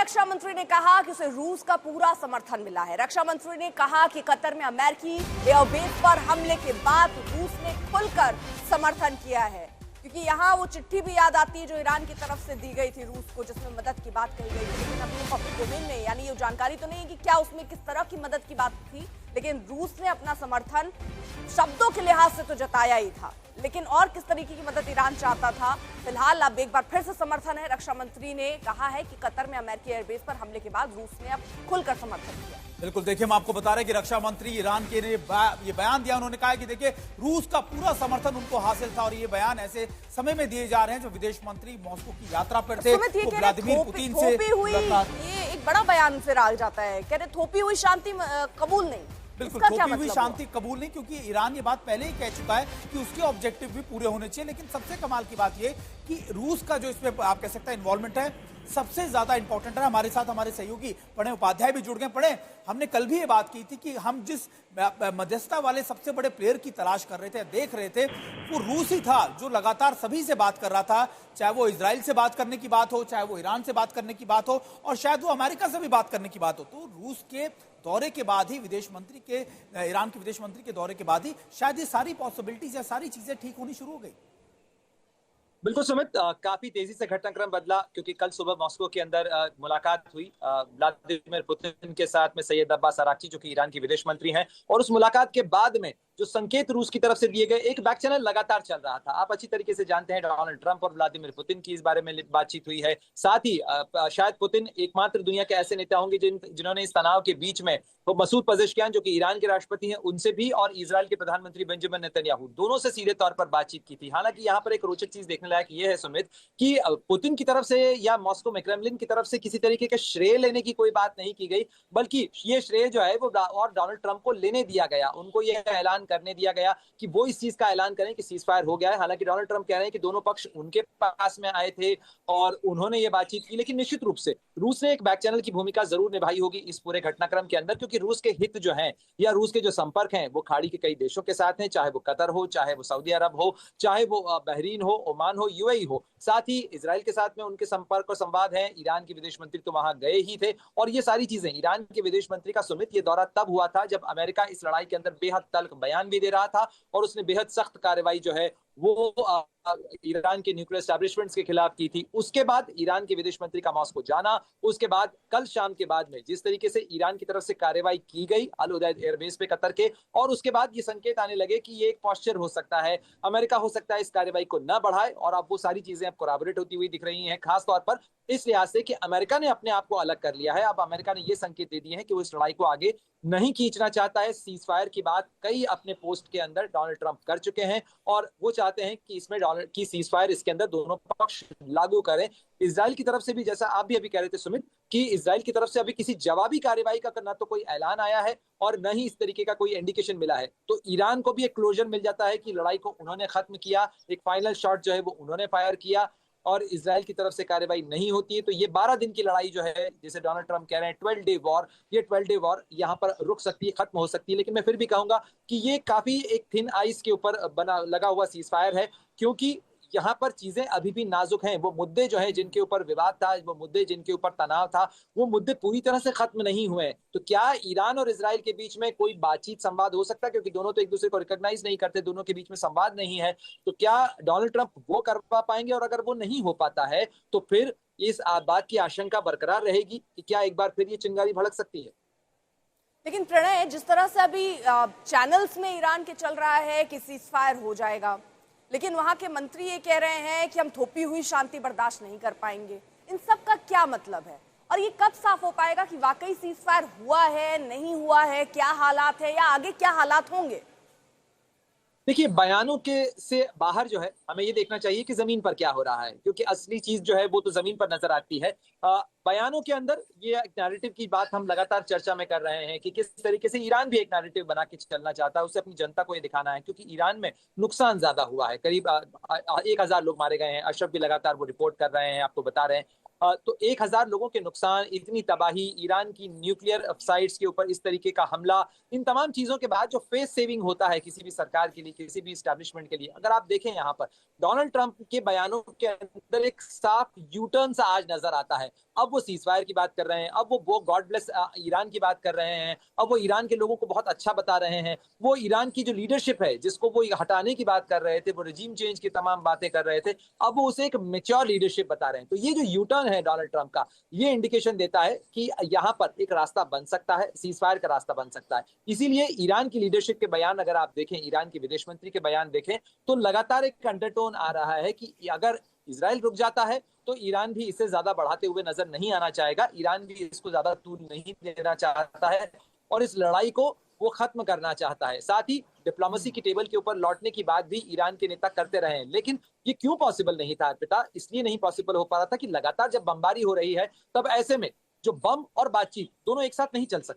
रक्षा मंत्री ने कहा कि उसे रूस का पूरा समर्थन मिला है। रक्षा मंत्री ने कहा कि कतर में अमेरिकी एयरबेस पर हमले के बाद रूस ने खुलकर समर्थन किया है, क्योंकि यहाँ वो चिट्ठी भी याद आती है जो ईरान की तरफ से दी गई थी रूस को, जिसमें मदद की बात कही गई थी। लेकिन अभी पब्लिक डोमेन में, यानी ये जानकारी तो नहीं है कि क्या उसमें किस तरह की मदद की बात थी, लेकिन रूस ने अपना समर्थन शब्दों के लिहाज से तो जताया ही था, लेकिन और किस तरीके की मदद ईरान चाहता था, फिलहाल अब एक बार फिर से समर्थन है। रक्षा मंत्री ने कहा है कि कतर में अमेरिकी एयरबेस पर हमले के बाद रूस ने अब खुलकर समर्थन किया। बिल्कुल, देखिए हम आपको बता रहे हैं कि रक्षा मंत्री ईरान के ने ये बयान दिया। उन्होंने कहा कि देखिए रूस का पूरा समर्थन उनको हासिल था, और ये बयान ऐसे समय में दिए जा रहे हैं जब विदेश मंत्री मॉस्को की यात्रा पर थे, व्लादिमीर पुतिन से ये एक बड़ा बयान फिर आ जाता है, कह रहे थोपी हुई शांति कबूल नहीं। बिल्कुल, थोपी हुई शांति कबूल नहीं, क्योंकि ईरान ये बात पहले ही कह चुका है कि उसके ऑब्जेक्टिव भी पूरे होने चाहिए। लेकिन सबसे कमाल की बात ये कि रूस का जो इसमें आप कह सकते हैं इन्वॉल्वमेंट है, सबसे ज्यादा इंपॉर्टेंट है। हमारे साथ हमारे सहयोगी पढ़े उपाध्याय भी जुड़ गए। पढ़े, हमने कल भी ये बात की थी कि हम जिस मध्यस्थता वाले सबसे बड़े प्लेयर की तलाश कर रहे थे, देख रहे थे, वो रूस ही था जो लगातार सभी से बात कर रहा था, चाहे वो इजराइल से बात करने की बात हो, चाहे वो ईरान से बात करने की बात हो, और शायद वो अमेरिका से भी बात करने की बात हो। तो रूस के दौरे के बाद ही ईरान के विदेश मंत्री के दौरे के बाद ही शायद ये सारी पॉसिबिलिटीज या सारी चीजें ठीक होनी शुरू हो गई। बिल्कुल सुमित, काफी तेजी से घटनाक्रम बदला, क्योंकि कल सुबह मॉस्को के अंदर मुलाकात हुई व्लादिमीर पुतिन के साथ में सैयद अब्बास अराक्ची, जो कि ईरान के विदेश मंत्री हैं। और उस मुलाकात के बाद में जो संकेत रूस की तरफ से दिए गए, एक बैक चैनल लगातार चल रहा था। आप अच्छी तरीके से जानते हैं डोनाल्ड ट्रंप और व्लादिमीर पुतिन की इस बारे में बातचीत हुई है। साथ ही शायद पुतिन एकमात्र दुनिया के ऐसे नेता होंगे जिन्होंने इस तनाव के बीच में वो मसूद पजेश्कियान, जो कि ईरान के राष्ट्रपति हैं, उनसे भी, और इजराइल के प्रधानमंत्री बेंजामिन नेतन्याहू, दोनों से सीधे तौर पर बातचीत की थी। हालांकि यहाँ पर एक रोचक चीज देखने लायक ये है सुमित कि पुतिन की तरफ से या मॉस्को में क्रेमलिन की तरफ से किसी तरीके के श्रेय लेने की कोई बात नहीं की गई, बल्कि ये श्रेय जो है वो और डोनाल्ड ट्रंप को लेने दिया गया। उनको यह ऐलान करने दिया गया कि वो इस चीज का ऐलान करें कि सीज फायर हो गया है। हालांकि डोनाल्ड ट्रंप कह रहे हैं कि दोनों पक्ष उनके पास में आए थे और उन्होंने ये बातचीत की, लेकिन निश्चित रूप से रूस ने एक बैक चैनल की भूमिका जरूर निभाई होगी इस पूरे घटनाक्रम के अंदर, क्योंकि रूस के हित जो हैं या रूस के जो संपर्क हैं वो खाड़ी के कई देशों के साथ हैं, चाहे वो कतर हो, चाहे वो सऊदी अरब हो, चाहे वो बहरीन हो, ओमान हो, यूएई हो। साथ ही इजराइल के साथ में उनके संपर्क और संवाद हैं। ईरान के विदेश मंत्री तो वहां गए ही थे, और ये सारी चीजें ईरान के विदेश मंत्री का सुमित ये दौरा तब हुआ था जब अमेरिका इस लड़ाई के अंदर बेहद तल्ख बयान भी दे रहा था, और उसने बेहद सख्त कार्रवाई जो है वो ईरान के न्यूक्लियर एस्टैब्लिशमेंट्स के खिलाफ की थी। उसके बाद ईरान के विदेश मंत्री का मॉस्को जाना, उसके बाद कल शाम के बाद में जिस तरीके से ईरान की तरफ से कार्रवाई की गई अल उदैद एयरबेस पे कतर के, और उसके बाद ये संकेत आने लगे कि ये एक पॉस्चर हो सकता है, अमेरिका हो सकता है इस कार्रवाई को न बढ़ाए, और अब वो सारी चीजें अब कोलैबोरेट होती हुई दिख रही हैं, खासतौर पर इस लिहाज से कि अमेरिका ने अपने आप को अलग कर लिया है। अब अमेरिका ने ये संकेत दे दिए हैं कि वो इस लड़ाई को आगे नहीं खींचना चाहता है। सीज फायर की बात कई अपने पोस्ट के अंदर डोनाल्ड ट्रंप कर चुके हैं, और वो चाहते हैं कि इसमें डॉलर की सीज फायर इसके अंदर दोनों पक्ष लागू करें। इजराइल की तरफ से भी, जैसा आप भी अभी कह रहे थे सुमित, कि इजराइल की तरफ से अभी किसी जवाबी कार्रवाई का ना तो कोई ऐलान आया है और न ही इस तरीके का कोई इंडिकेशन मिला है। तो ईरान को भी एक क्लोजर मिल जाता है कि लड़ाई को उन्होंने खत्म किया, एक फाइनल शॉट जो है वो उन्होंने फायर किया, और इजराइल की तरफ से कार्रवाई नहीं होती है। तो ये 12 दिन की लड़ाई जो है, जैसे डोनाल्ड ट्रंप कह रहे हैं 12 डे वॉर, ये 12 डे वॉर यहाँ पर रुक सकती है, खत्म हो सकती है। लेकिन मैं फिर भी कहूंगा कि ये काफी एक थिन आइस के ऊपर बना लगा हुआ सीज फायर है, क्योंकि यहाँ पर चीजें अभी भी नाजुक हैं। वो मुद्दे जो है जिनके ऊपर विवाद था, वो मुद्दे जिनके ऊपर तनाव था, वो मुद्दे पूरी तरह से खत्म नहीं हुए। तो क्या ईरान और इजराइल के बीच में कोई बातचीत संवाद हो सकता है, क्योंकि दोनों तो एक दूसरे को रिकॉग्नाइज नहीं करते, दोनों के बीच में संवाद नहीं है। तो क्या डोनाल्ड ट्रंप वो करवा पाएंगे, और अगर वो नहीं हो पाता है तो फिर इस बात की आशंका बरकरार रहेगी कि क्या एक बार फिर ये चिंगारी भड़क सकती है। लेकिन प्रणय, जिस तरह से अभी चैनल्स में ईरान के चल रहा है कि सीज फायर हो जाएगा, लेकिन वहां के मंत्री ये कह रहे हैं कि हम थोपी हुई शांति बर्दाश्त नहीं कर पाएंगे, इन सब का क्या मतलब है? और ये कब साफ हो पाएगा कि वाकई सीज फायर हुआ है, नहीं हुआ है, क्या हालात है, या आगे क्या हालात होंगे? देखिए, बयानों के से बाहर जो है हमें ये देखना चाहिए कि जमीन पर क्या हो रहा है, क्योंकि असली चीज जो है वो तो जमीन पर नजर आती है। बयानों के अंदर ये एक नैरेटिव की बात हम लगातार चर्चा में कर रहे हैं कि किस तरीके से ईरान भी एक नैरेटिव बना के चलना चाहता है, उसे अपनी जनता को ये दिखाना है, क्योंकि ईरान में नुकसान ज्यादा हुआ है, करीब 1000 लोग मारे गए हैं। अशरफ भी लगातार वो रिपोर्ट कर रहे हैं, आपको बता रहे हैं। तो 1000 लोगों के नुकसान, इतनी तबाही, ईरान की न्यूक्लियर साइट्स के ऊपर इस तरीके का हमला, इन तमाम चीजों के बाद जो फेस सेविंग होता है किसी भी सरकार के लिए, किसी भी एस्टैब्लिशमेंट के लिए, अगर आप देखें यहाँ पर डोनाल्ड ट्रंप के बयानों के अंदर एक साफ यूटर्न सा आज नजर आता है। अब वो सीजफायर की बात कर रहे हैं, अब वो गॉड ब्लेस ईरान की बात कर रहे हैं, अब वो ईरान के लोगों को बहुत अच्छा बता रहे हैं, वो ईरान की जो लीडरशिप है जिसको वो हटाने की बात कर रहे थे, वो रिजीम चेंज की तमाम बातें कर रहे थे, अब वो उसे एक मेच्योर लीडरशिप बता रहे हैं। तो ये जो यूटर्न है डोनाल्ड ट्रंप का, ये इंडिकेशन देता है कि यहाँ पर एक रास्ता बन सकता है, सीजफायर का रास्ता बन सकता है। इसीलिए ईरान की लीडरशिप के बयान अगर आप देखें, ईरान के विदेश मंत्री के बयान देखें, तो लगातार एक अंडरटोन आ रहा है कि अगर इजराइल रुक जाता है तो ईरान भी इसे ज्यादा बढ़ाते हुए नजर नहीं आना चाहेगा, ईरान भी इसको ज्यादा तूल नहीं देना चाहता है और इस लड़ाई को वो खत्म करना चाहता है। साथ ही डिप्लोमेसी की टेबल के ऊपर लौटने की बात भी ईरान के नेता करते रहे हैं, लेकिन ये क्यों पॉसिबल नहीं था अर्पिता? इसलिए नहीं पॉसिबल हो पा रहा था कि लगातार जब बमबारी हो रही है, तब ऐसे में जो बम और बातचीत दोनों एक साथ नहीं चल सकते।